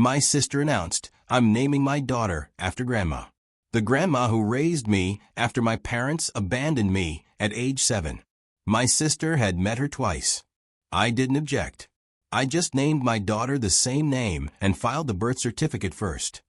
My sister announced, "I'm naming my daughter after Grandma. The grandma who raised me after my parents abandoned me at age 7. My sister had met her twice. I didn't object. I just named my daughter the same name and filed the birth certificate first."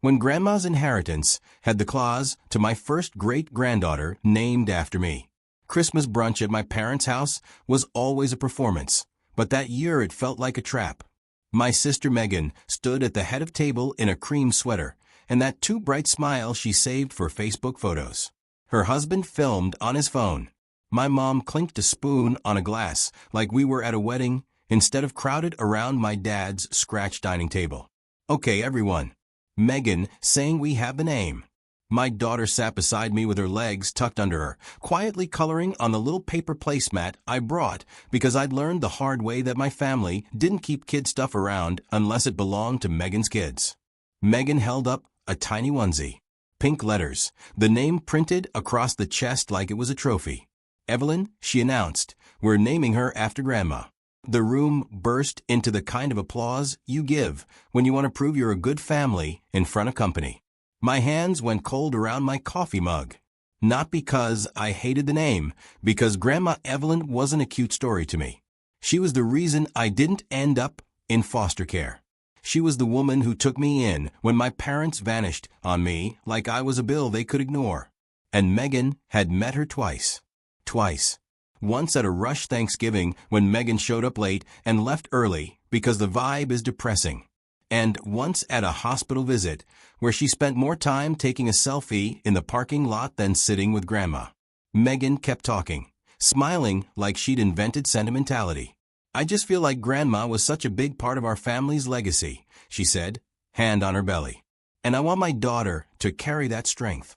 When Grandma's inheritance had the clause to my first great-granddaughter named after me. Christmas brunch at my parents' house was always a performance, but that year it felt like a trap. My sister Megan stood at the head of table in a cream sweater, and that too bright smile she saved for Facebook photos. Her husband filmed on his phone. My mom clinked a spoon on a glass like we were at a wedding instead of crowded around my dad's scratch dining table. "Okay, everyone." Megan saying we have the name. My daughter sat beside me with her legs tucked under her, quietly coloring on the little paper placemat I brought because I'd learned the hard way that my family didn't keep kid stuff around unless it belonged to Megan's kids. Megan held up a tiny onesie. Pink letters, the name printed across the chest like it was a trophy. "Evelyn," she announced, "we're naming her after Grandma." The room burst into the kind of applause you give when you want to prove you're a good family in front of company. My hands went cold around my coffee mug. Not because I hated the name, because Grandma Evelyn wasn't a cute story to me. She was the reason I didn't end up in foster care. She was the woman who took me in when my parents vanished on me like I was a bill they could ignore. And Megan had met her twice. Twice. Once at a rush Thanksgiving when Megan showed up late and left early because the vibe is depressing. And once at a hospital visit where she spent more time taking a selfie in the parking lot than sitting with Grandma. Megan kept talking, smiling like she'd invented sentimentality. "I just feel like Grandma was such a big part of our family's legacy," she said, hand on her belly. "And I want my daughter to carry that strength."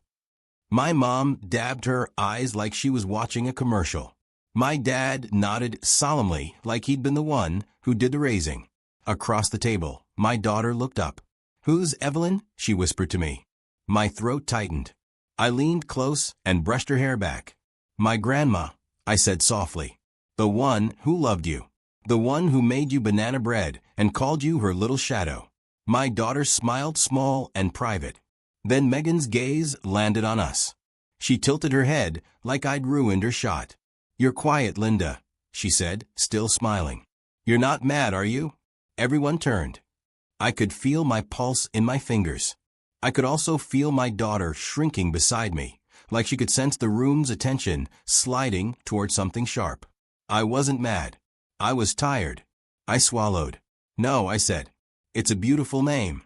My mom dabbed her eyes like she was watching a commercial. My dad nodded solemnly like he'd been the one who did the raising. Across the table, my daughter looked up. "Who's Evelyn?" she whispered to me. My throat tightened. I leaned close and brushed her hair back. "My grandma," I said softly. "The one who loved you. The one who made you banana bread and called you her little shadow." My daughter smiled small and private. Then Megan's gaze landed on us. She tilted her head like I'd ruined her shot. "You're quiet, Linda," she said, still smiling. "You're not mad, are you?" Everyone turned. I could feel my pulse in my fingers. I could also feel my daughter shrinking beside me, like she could sense the room's attention sliding toward something sharp. I wasn't mad. I was tired. I swallowed. "No," I said. "It's a beautiful name."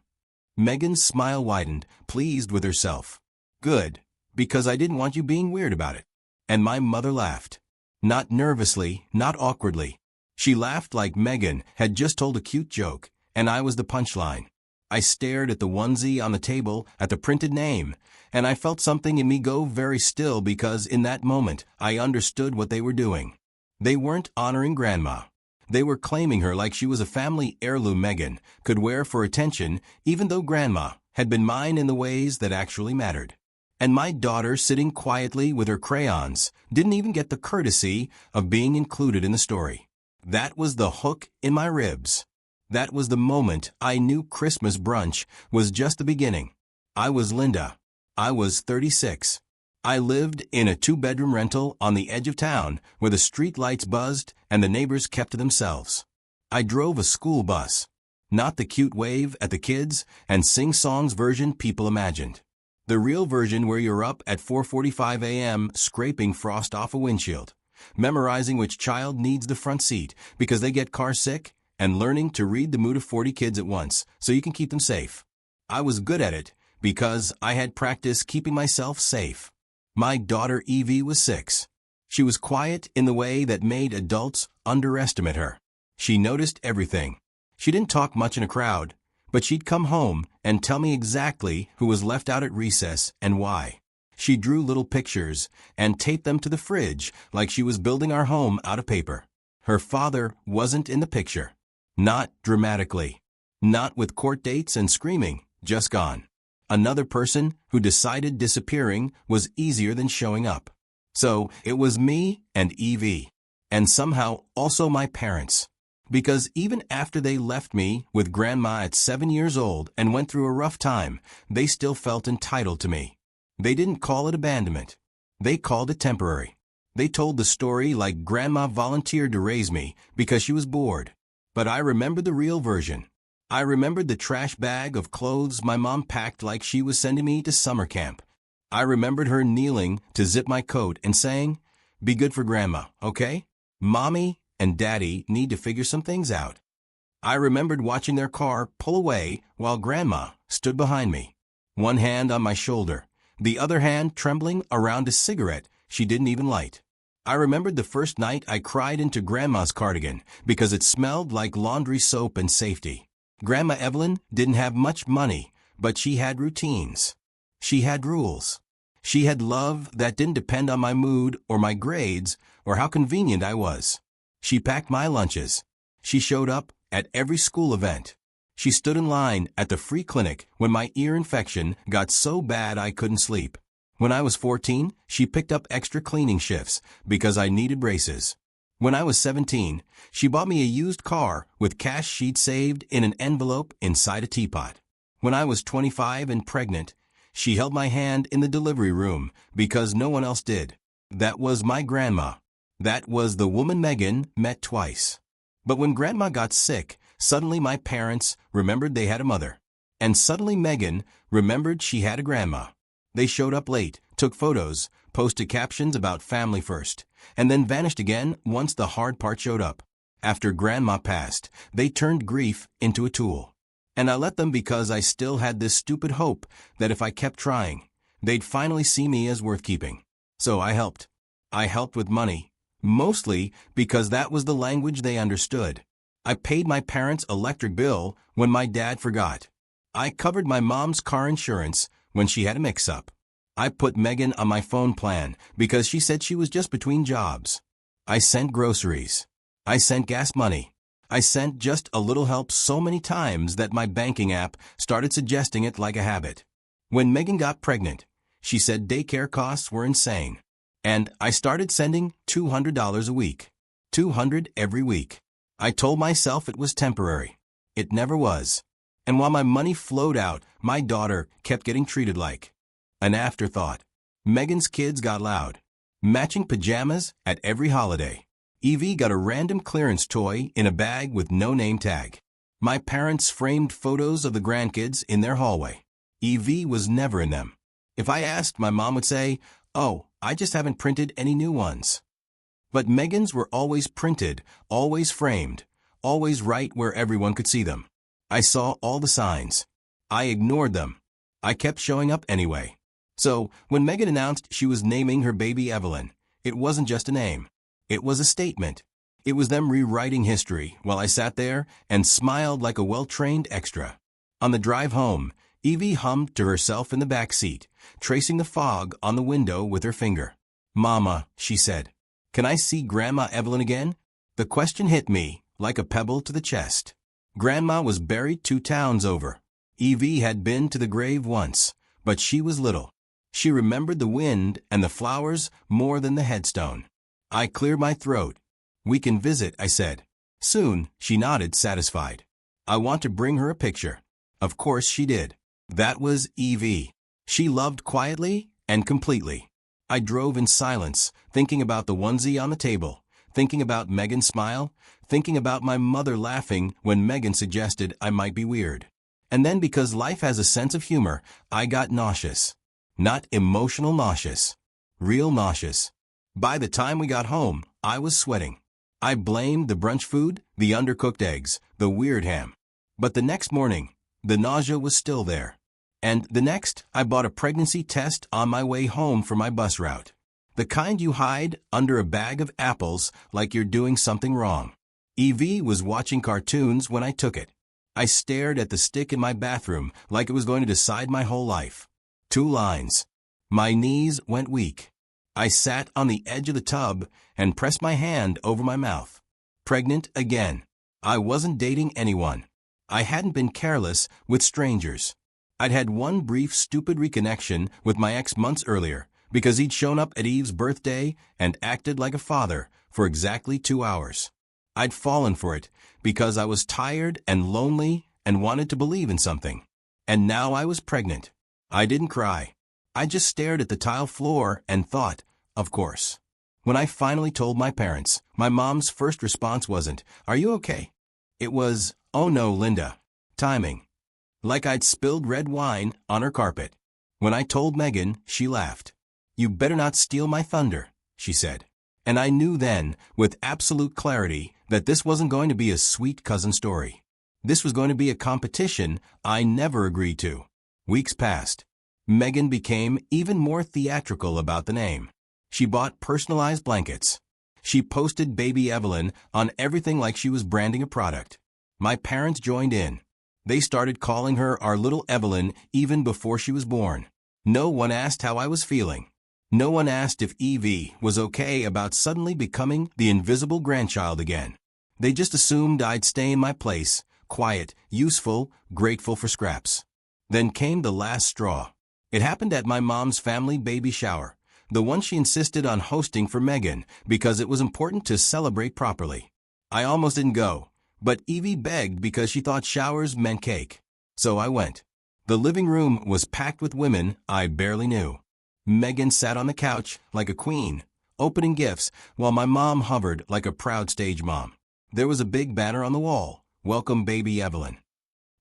Megan's smile widened, pleased with herself. "Good, because I didn't want you being weird about it." And my mother laughed. Not nervously, not awkwardly. She laughed like Megan had just told a cute joke, and I was the punchline. I stared at the onesie on the table, at the printed name, and I felt something in me go very still because in that moment I understood what they were doing. They weren't honoring Grandma. They were claiming her like she was a family heirloom Megan could wear for attention even though Grandma had been mine in the ways that actually mattered. And my daughter, sitting quietly with her crayons, didn't even get the courtesy of being included in the story. That was the hook in my ribs. That was the moment I knew Christmas brunch was just the beginning. I was Linda. I was 36. I lived in a 2-bedroom rental on the edge of town where the street lights buzzed and the neighbors kept to themselves. I drove a school bus. Not the cute wave at the kids and sing songs version people imagined. The real version where you're up at 4:45 a.m. scraping frost off a windshield, memorizing which child needs the front seat because they get car sick, and learning to read the mood of 40 kids at once so you can keep them safe. I was good at it because I had practiced keeping myself safe. My daughter Evie was 6. She was quiet in the way that made adults underestimate her. She noticed everything. She didn't talk much in a crowd, but she'd come home and tell me exactly who was left out at recess and why. She drew little pictures and taped them to the fridge like she was building our home out of paper. Her father wasn't in the picture. Not dramatically. Not with court dates and screaming, just gone. Another person who decided disappearing was easier than showing up. So it was me and Evie. And somehow also my parents. Because even after they left me with Grandma at 7 years old and went through a rough time, they still felt entitled to me. They didn't call it abandonment. They called it temporary. They told the story like Grandma volunteered to raise me because she was bored. But I remembered the real version. I remembered the trash bag of clothes my mom packed like she was sending me to summer camp. I remembered her kneeling to zip my coat and saying, "Be good for Grandma, okay? Mommy and Daddy need to figure some things out." I remembered watching their car pull away while Grandma stood behind me, one hand on my shoulder, the other hand trembling around a cigarette she didn't even light. I remembered the first night I cried into Grandma's cardigan because it smelled like laundry soap and safety. Grandma Evelyn didn't have much money, but she had routines. She had rules. She had love that didn't depend on my mood or my grades or how convenient I was. She packed my lunches. She showed up at every school event. She stood in line at the free clinic when my ear infection got so bad I couldn't sleep. When I was 14, she picked up extra cleaning shifts because I needed braces. When I was 17, she bought me a used car with cash she'd saved in an envelope inside a teapot. When I was 25 and pregnant, she held my hand in the delivery room because no one else did. That was my grandma. That was the woman Megan met twice. But when Grandma got sick, suddenly my parents remembered they had a mother. And suddenly Megan remembered she had a grandma. They showed up late, took photos, posted captions about family first, and then vanished again once the hard part showed up. After Grandma passed, they turned grief into a tool. And I let them because I still had this stupid hope that if I kept trying, they'd finally see me as worth keeping. So I helped. I helped with money, mostly because that was the language they understood. I paid my parents' electric bill when my dad forgot. I covered my mom's car insurance when she had a mix-up. I put Megan on my phone plan because she said she was just between jobs. I sent groceries. I sent gas money. I sent just a little help so many times that my banking app started suggesting it like a habit. When Megan got pregnant, she said daycare costs were insane. And I started sending $200 a week. $200 every week. I told myself it was temporary. It never was. And while my money flowed out, my daughter kept getting treated like an afterthought. Megan's kids got loud. Matching pajamas at every holiday. Evie got a random clearance toy in a bag with no name tag. My parents framed photos of the grandkids in their hallway. Evie was never in them. If I asked, my mom would say, "Oh, I just haven't printed any new ones." But Megan's were always printed, always framed, always right where everyone could see them. I saw all the signs. I ignored them. I kept showing up anyway. So, when Megan announced she was naming her baby Evelyn, it wasn't just a name. It was a statement. It was them rewriting history while I sat there and smiled like a well-trained extra. On the drive home, Evie hummed to herself in the back seat, tracing the fog on the window with her finger. "Mama," she said, "can I see Grandma Evelyn again?" The question hit me like a pebble to the chest. Grandma was buried 2 towns over. Evie had been to the grave once, but she was little. She remembered the wind and the flowers more than the headstone. I cleared my throat. "We can visit," I said. Soon, she nodded, satisfied. I want to bring her a picture. Of course she did. That was Evie. She loved quietly and completely. I drove in silence, thinking about the onesie on the table, thinking about Megan's smile, thinking about my mother laughing when Megan suggested I might be weird. And then because life has a sense of humor, I got nauseous. Not emotional nauseous. Real nauseous. By the time we got home, I was sweating. I blamed the brunch food, the undercooked eggs, the weird ham. But the next morning, the nausea was still there. And the next, I bought a pregnancy test on my way home for my bus route. The kind you hide under a bag of apples like you're doing something wrong. Evie was watching cartoons when I took it. I stared at the stick in my bathroom like it was going to decide my whole life. 2 lines. My knees went weak. I sat on the edge of the tub and pressed my hand over my mouth. Pregnant again. I wasn't dating anyone. I hadn't been careless with strangers. I'd had one brief stupid reconnection with my ex months earlier because he'd shown up at Eve's birthday and acted like a father for exactly 2 hours. I'd fallen for it because I was tired and lonely and wanted to believe in something. And now I was pregnant. I didn't cry. I just stared at the tile floor and thought, of course. When I finally told my parents, my mom's first response wasn't, "Are you okay?" It was, "Oh no, Linda." Timing. Like I'd spilled red wine on her carpet. When I told Megan, she laughed. "You better not steal my thunder," she said. And I knew then, with absolute clarity, that this wasn't going to be a sweet cousin story. This was going to be a competition I never agreed to. Weeks passed. Megan became even more theatrical about the name. She bought personalized blankets. She posted baby Evelyn on everything like she was branding a product. My parents joined in. They started calling her our little Evelyn even before she was born. No one asked how I was feeling. No one asked if Evie was okay about suddenly becoming the invisible grandchild again. They just assumed I'd stay in my place, quiet, useful, grateful for scraps. Then came the last straw. It happened at my mom's family baby shower, the one she insisted on hosting for Megan because it was important to celebrate properly. I almost didn't go, but Evie begged because she thought showers meant cake. So I went. The living room was packed with women I barely knew. Megan sat on the couch like a queen, opening gifts, while my mom hovered like a proud stage mom. There was a big banner on the wall, "Welcome baby Evelyn."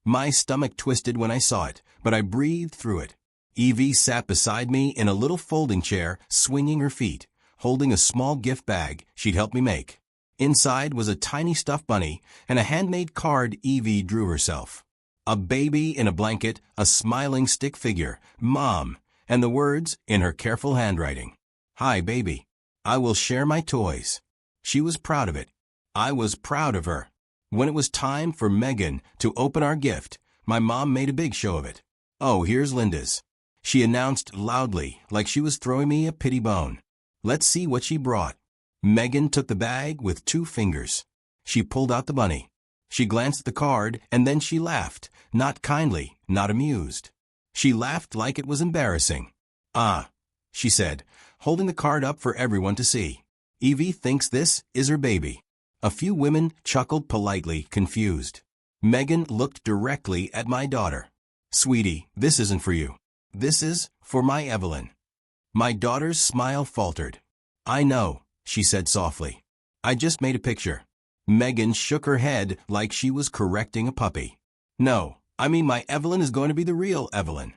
My stomach twisted when I saw it, but I breathed through it. Evie sat beside me in a little folding chair, swinging her feet, holding a small gift bag she'd helped me make. Inside was a tiny stuffed bunny and a handmade card Evie drew herself. A baby in a blanket, a smiling stick figure, "Mom," and the words in her careful handwriting. "Hi, baby. I will share my toys." She was proud of it. I was proud of her. When it was time for Megan to open our gift, my mom made a big show of it. "Oh, here's Linda's," she announced loudly, like she was throwing me a pity bone. "Let's see what she brought." Megan took the bag with 2 fingers. She pulled out the bunny. She glanced at the card, and then she laughed, not kindly, not amused. She laughed like it was embarrassing. "Ah," she said, holding the card up for everyone to see. "Evie thinks this is her baby." A few women chuckled politely, confused. Megan looked directly at my daughter. "Sweetie, this isn't for you. This is for my Evelyn." My daughter's smile faltered. "I know," she said softly. "I just made a picture." Megan shook her head like she was correcting a puppy. "No, I mean my Evelyn is going to be the real Evelyn."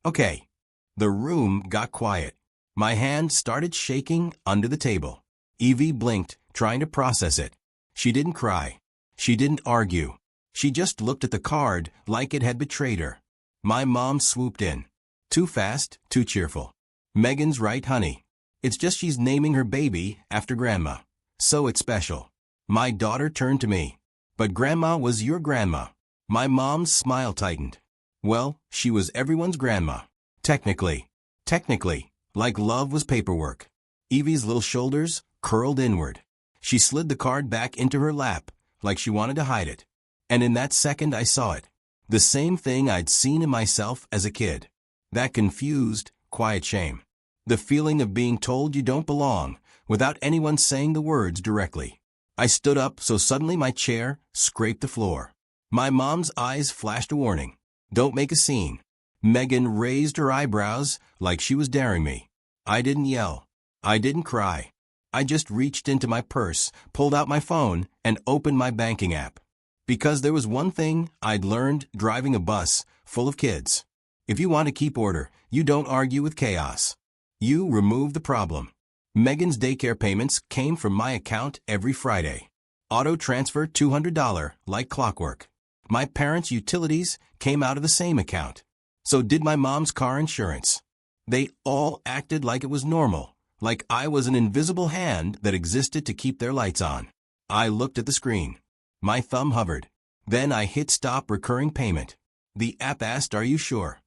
"Okay." The room got quiet. My hand started shaking under the table. Evie blinked, trying to process it. She didn't cry. She didn't argue. She just looked at the card like it had betrayed her. My mom swooped in. "Too fast, too cheerful." "Megan's right, honey. It's just she's naming her baby after Grandma. So it's special." My daughter turned to me. "But Grandma was your grandma." My mom's smile tightened. "Well, she was everyone's grandma. Technically. Technically, like love was paperwork." Evie's little shoulders curled inward. She slid the card back into her lap, like she wanted to hide it. And in that second I saw it. The same thing I'd seen in myself as a kid. That confused, quiet shame. The feeling of being told you don't belong, without anyone saying the words directly. I stood up so suddenly my chair scraped the floor. My mom's eyes flashed a warning. "Don't make a scene." Megan raised her eyebrows like she was daring me. I didn't yell. I didn't cry. I just reached into my purse, pulled out my phone, and opened my banking app. Because there was one thing I'd learned driving a bus full of kids. If you want to keep order, you don't argue with chaos. You remove the problem. Megan's daycare payments came from my account every Friday. Auto transfer $200 like clockwork. My parents' utilities came out of the same account. So did my mom's car insurance. They all acted like it was normal, like I was an invisible hand that existed to keep their lights on. I looked at the screen. My thumb hovered. Then I hit stop recurring payment. The app asked, "Are you sure?"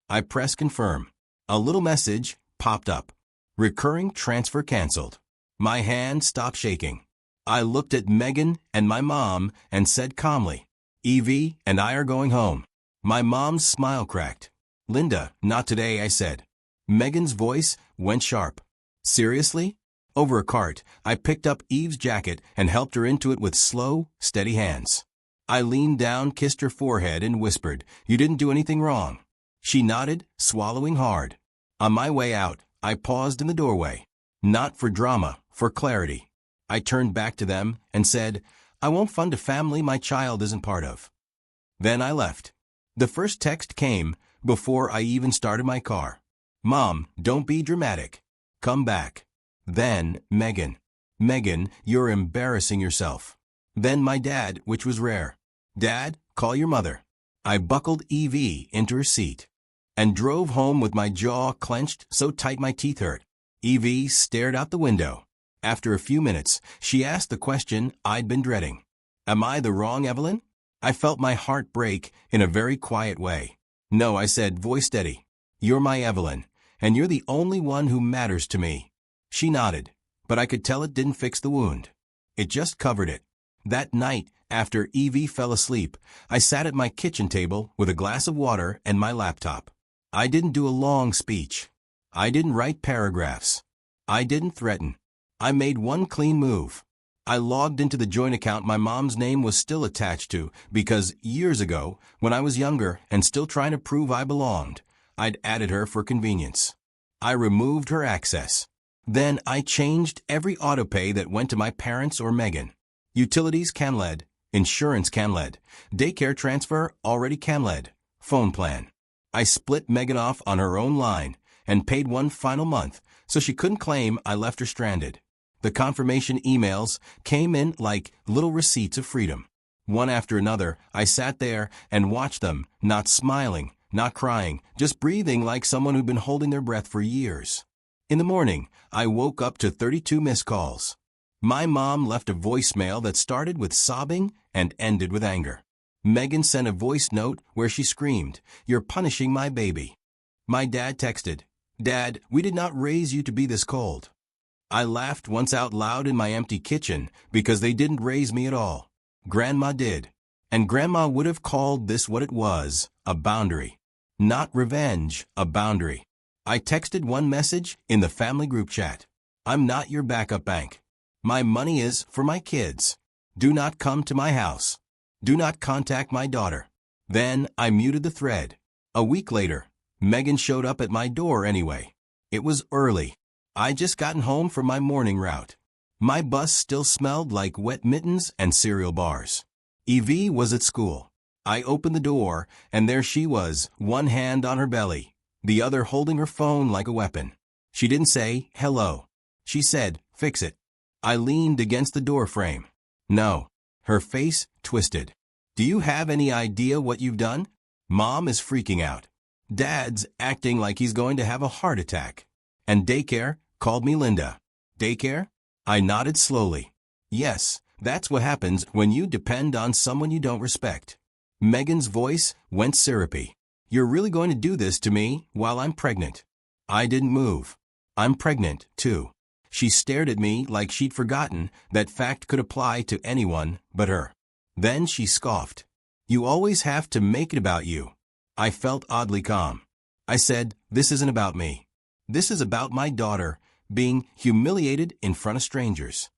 I pressed confirm. A little message popped up. Recurring transfer canceled. My hand stopped shaking. I looked at Megan and my mom and said calmly, "Evie and I are going home." My mom's smile cracked. "Linda, not today," I said. Megan's voice went sharp. "Seriously?" Over a cart, I picked up Eve's jacket and helped her into it with slow, steady hands. I leaned down, kissed her forehead, and whispered, "You didn't do anything wrong." She nodded, swallowing hard. On my way out, I paused in the doorway. Not for drama, for clarity. I turned back to them and said, "I won't fund a family my child isn't part of." Then I left. The first text came before I even started my car. "Mom, don't be dramatic. Come back." Then Megan. "Megan, you're embarrassing yourself." Then my dad, which was rare. "Dad, call your mother." I buckled Evie into her seat and drove home with my jaw clenched so tight my teeth hurt. Evie stared out the window. After a few minutes, she asked the question I'd been dreading. "Am I the wrong Evelyn?" I felt my heart break in a very quiet way. "No," I said, voice steady. "You're my Evelyn, and you're the only one who matters to me." She nodded, but I could tell it didn't fix the wound. It just covered it. That night, after Evie fell asleep, I sat at my kitchen table with a glass of water and my laptop. I didn't do a long speech. I didn't write paragraphs. I didn't threaten. I made one clean move. I logged into the joint account my mom's name was still attached to because years ago, when I was younger and still trying to prove I belonged, I'd added her for convenience. I removed her access. Then I changed every autopay that went to my parents or Megan. Utilities CanLed, insurance CanLed, daycare transfer already CanLed, phone plan. I split Megan off on her own line and paid one final month so she couldn't claim I left her stranded. The confirmation emails came in like little receipts of freedom. One after another, I sat there and watched them, not smiling, not crying, just breathing like someone who'd been holding their breath for years. In the morning, I woke up to 32 missed calls. My mom left a voicemail that started with sobbing and ended with anger. Megan sent a voice note where she screamed, "You're punishing my baby." My dad texted, "Dad, we did not raise you to be this cold." I laughed once out loud in my empty kitchen because they didn't raise me at all. Grandma did. And Grandma would have called this what it was, a boundary. Not revenge, a boundary. I texted one message in the family group chat. "I'm not your backup bank. My money is for my kids. Do not come to my house. Do not contact my daughter." Then I muted the thread. A week later, Megan showed up at my door anyway. It was early. I'd just gotten home from my morning route. My bus still smelled like wet mittens and cereal bars. Evie was at school. I opened the door, and there she was, one hand on her belly, the other holding her phone like a weapon. She didn't say, "Hello." She said, "Fix it." I leaned against the door frame. "No." Her face twisted. "Do you have any idea what you've done? Mom is freaking out. Dad's acting like he's going to have a heart attack. And daycare called me Linda." "Daycare?" I nodded slowly. "Yes, that's what happens when you depend on someone you don't respect." Megan's voice went syrupy. "You're really going to do this to me while I'm pregnant?" I didn't move. "I'm pregnant, too." She stared at me like she'd forgotten that fact could apply to anyone but her. Then she scoffed. "You always have to make it about you." I felt oddly calm. I said, "This isn't about me. This is about my daughter being humiliated in front of strangers."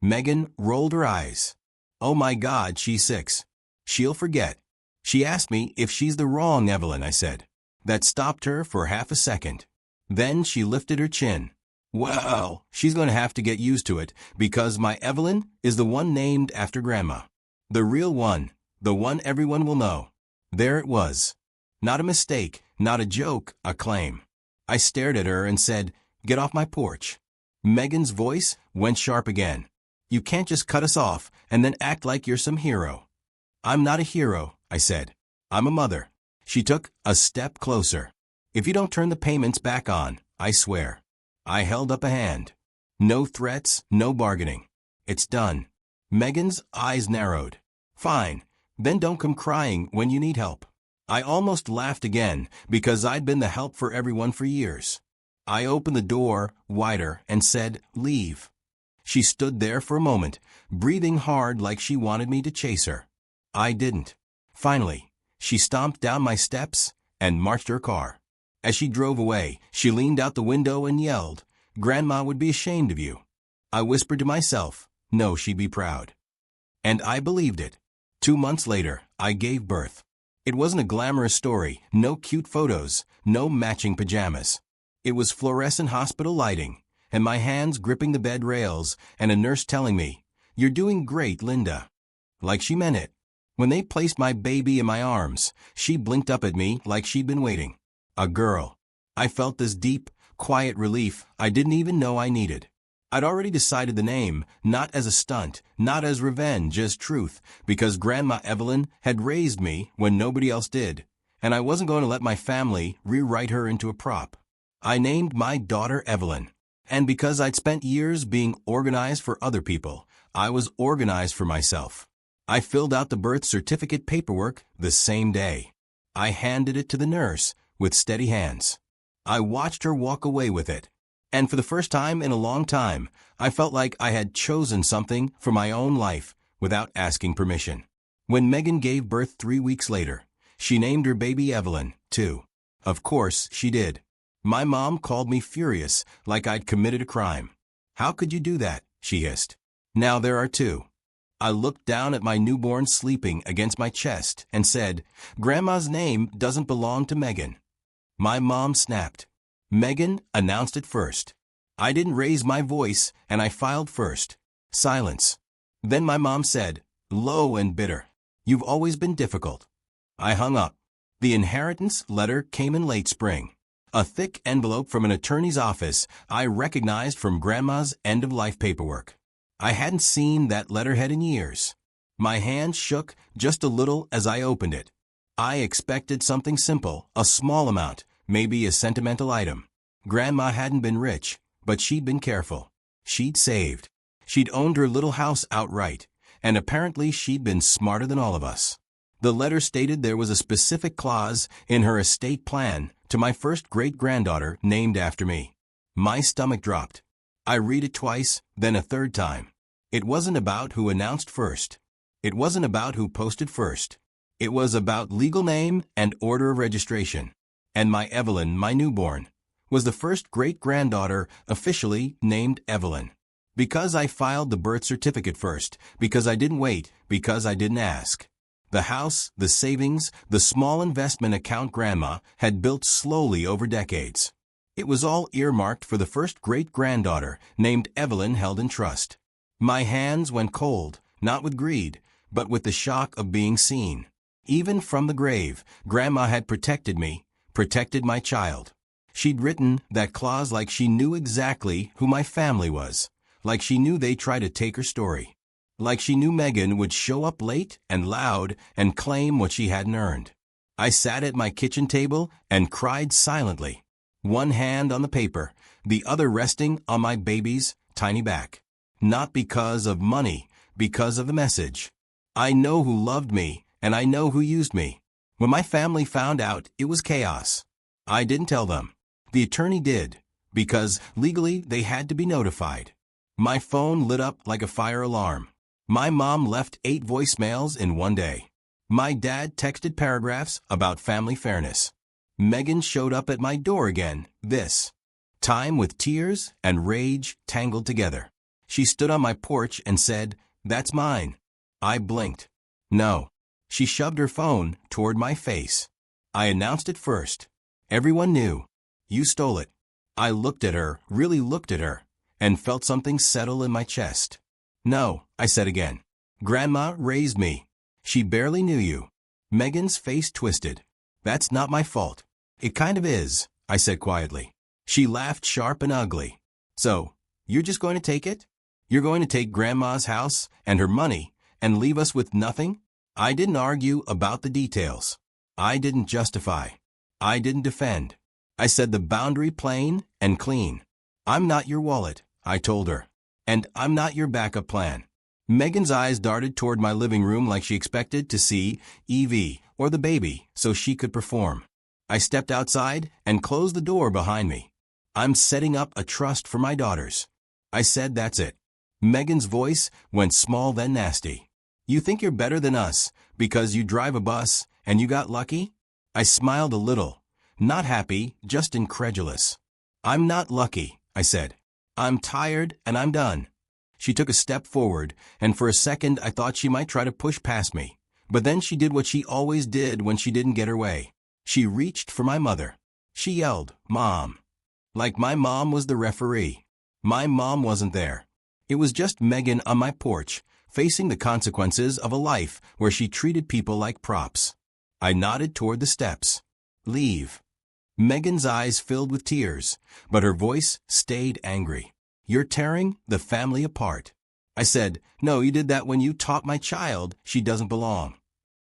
Megan rolled her eyes. "Oh my God, she's 6. She'll forget." She asked me if she's the wrong Evelyn, I said. That stopped her for half a second. Then she lifted her chin. "Well, she's going to have to get used to it because my Evelyn is the one named after Grandma. The real one, the one everyone will know." There it was. Not a mistake, not a joke, a claim. I stared at her and said, "Get off my porch." Megan's voice went sharp again. "You can't just cut us off and then act like you're some hero." "I'm not a hero," I said. "I'm a mother." She took a step closer. "If you don't turn the payments back on, I swear." I held up a hand. No threats, no bargaining. "It's done." Megan's eyes narrowed. "Fine, then don't come crying when you need help." I almost laughed again because I'd been the help for everyone for years. I opened the door wider and said, "Leave." She stood there for a moment, breathing hard like she wanted me to chase her. I didn't. Finally, she stomped down my steps and marched her car. As she drove away, she leaned out the window and yelled, Grandma would be ashamed of you. I whispered to myself, no, she'd be proud. And I believed it. 2 months later, I gave birth. It wasn't a glamorous story, no cute photos, no matching pajamas. It was fluorescent hospital lighting, and my hands gripping the bed rails, and a nurse telling me, "You're doing great, Linda." Like she meant it. When they placed my baby in my arms, she blinked up at me like she'd been waiting. A girl. I felt this deep, quiet relief I didn't even know I needed. I'd already decided the name, not as a stunt, not as revenge, as truth, because Grandma Evelyn had raised me when nobody else did, and I wasn't going to let my family rewrite her into a prop. I named my daughter Evelyn, and because I'd spent years being organized for other people, I was organized for myself. I filled out the birth certificate paperwork the same day. I handed it to the nurse with steady hands. I watched her walk away with it. And for the first time in a long time, I felt like I had chosen something for my own life without asking permission. When Megan gave birth 3 weeks later, she named her baby Evelyn, too. Of course, she did. My mom called me furious, like I'd committed a crime. "How could you do that?" she hissed. "Now there are two." I looked down at my newborn sleeping against my chest and said, "Grandma's name doesn't belong to Megan." My mom snapped. "Megan announced it first." I didn't raise my voice, and I filed first. Silence. Then my mom said, low and bitter, "You've always been difficult." I hung up. The inheritance letter came in late spring. A thick envelope from an attorney's office I recognized from Grandma's end-of-life paperwork. I hadn't seen that letterhead in years. My hand shook just a little as I opened it. I expected something simple, a small amount, maybe a sentimental item. Grandma hadn't been rich, but she'd been careful. She'd saved. She'd owned her little house outright, and apparently she'd been smarter than all of us. The letter stated there was a specific clause in her estate plan to my first great-granddaughter named after me. My stomach dropped. I read it twice, then a third time. It wasn't about who announced first. It wasn't about who posted first. It was about legal name and order of registration. And my Evelyn, my newborn, was the first great-granddaughter officially named Evelyn. Because I filed the birth certificate first, because I didn't wait, because I didn't ask. The house, the savings, the small investment account Grandma had built slowly over decades. It was all earmarked for the first great-granddaughter named Evelyn held in trust. My hands went cold, not with greed, but with the shock of being seen. Even from the grave, Grandma had protected me, protected my child. She'd written that clause like she knew exactly who my family was, like she knew they'd try to take her story, like she knew Megan would show up late and loud and claim what she hadn't earned. I sat at my kitchen table and cried silently, one hand on the paper, the other resting on my baby's tiny back. Not because of money, because of the message. I know who loved me, and I know who used me. When my family found out, it was chaos. I didn't tell them. The attorney did, because legally they had to be notified. My phone lit up like a fire alarm. My mom left 8 voicemails in one day. My dad texted paragraphs about family fairness. Megan showed up at my door again, this time with tears and rage tangled together. She stood on my porch and said, "That's mine." I blinked. No. She shoved her phone toward my face. I announced it first. Everyone knew. "You stole it." I looked at her, really looked at her, and felt something settle in my chest. "No," I said again. "Grandma raised me. She barely knew you." Megan's face twisted. "That's not my fault." "It kind of is," I said quietly. She laughed sharp and ugly. "So, you're just going to take it? You're going to take Grandma's house and her money and leave us with nothing?" I didn't argue about the details. I didn't justify. I didn't defend. I said the boundary plain and clean. "I'm not your wallet," I told her. "And I'm not your backup plan." Megan's eyes darted toward my living room like she expected to see Evie or the baby so she could perform. I stepped outside and closed the door behind me. "I'm setting up a trust for my daughters." I said, "That's it." Megan's voice went small then nasty. "You think you're better than us because you drive a bus and you got lucky?" I smiled a little, not happy, just incredulous. "I'm not lucky," I said. I'm tired and I'm done. She took a step forward, and for a second I thought she might try to push past me. But then she did what she always did when she didn't get her way. She reached for my mother. She yelled, "Mom." Like my mom was the referee. My mom wasn't there. It was just Megan on my porch, facing the consequences of a life where she treated people like props. I nodded toward the steps. "Leave." Megan's eyes filled with tears, but her voice stayed angry. "You're tearing the family apart." I said, "No, you did that when you taught my child she doesn't belong."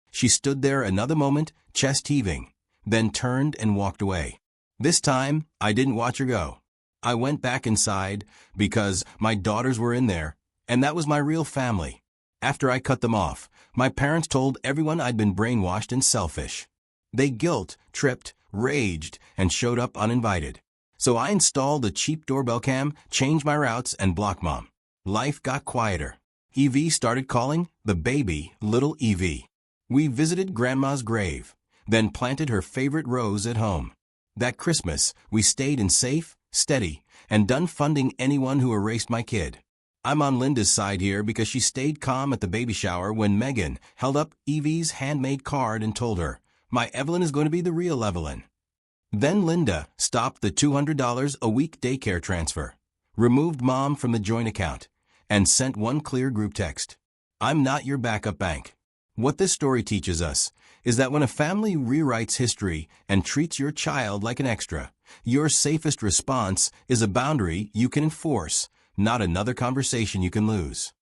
She stood there another moment, chest heaving, then turned and walked away. This time, I didn't watch her go. I went back inside because my daughters were in there, and that was my real family. After I cut them off, my parents told everyone I'd been brainwashed and selfish. They guilt, tripped, raged, and showed up uninvited. So I installed a cheap doorbell cam, changed my routes, and blocked Mom. Life got quieter. Evie started calling the baby little Evie. We visited Grandma's grave, then planted her favorite rose at home. That Christmas, we stayed in safe, steady, and done funding anyone who erased my kid. I'm on Linda's side here because she stayed calm at the baby shower when Megan held up Evie's handmade card and told her, "My Evelyn is going to be the real Evelyn." Then Linda stopped the $200 a week daycare transfer, removed Mom from the joint account, and sent one clear group text: "I'm not your backup bank." What this story teaches us is that when a family rewrites history and treats your child like an extra, your safest response is a boundary you can enforce, not another conversation you can lose.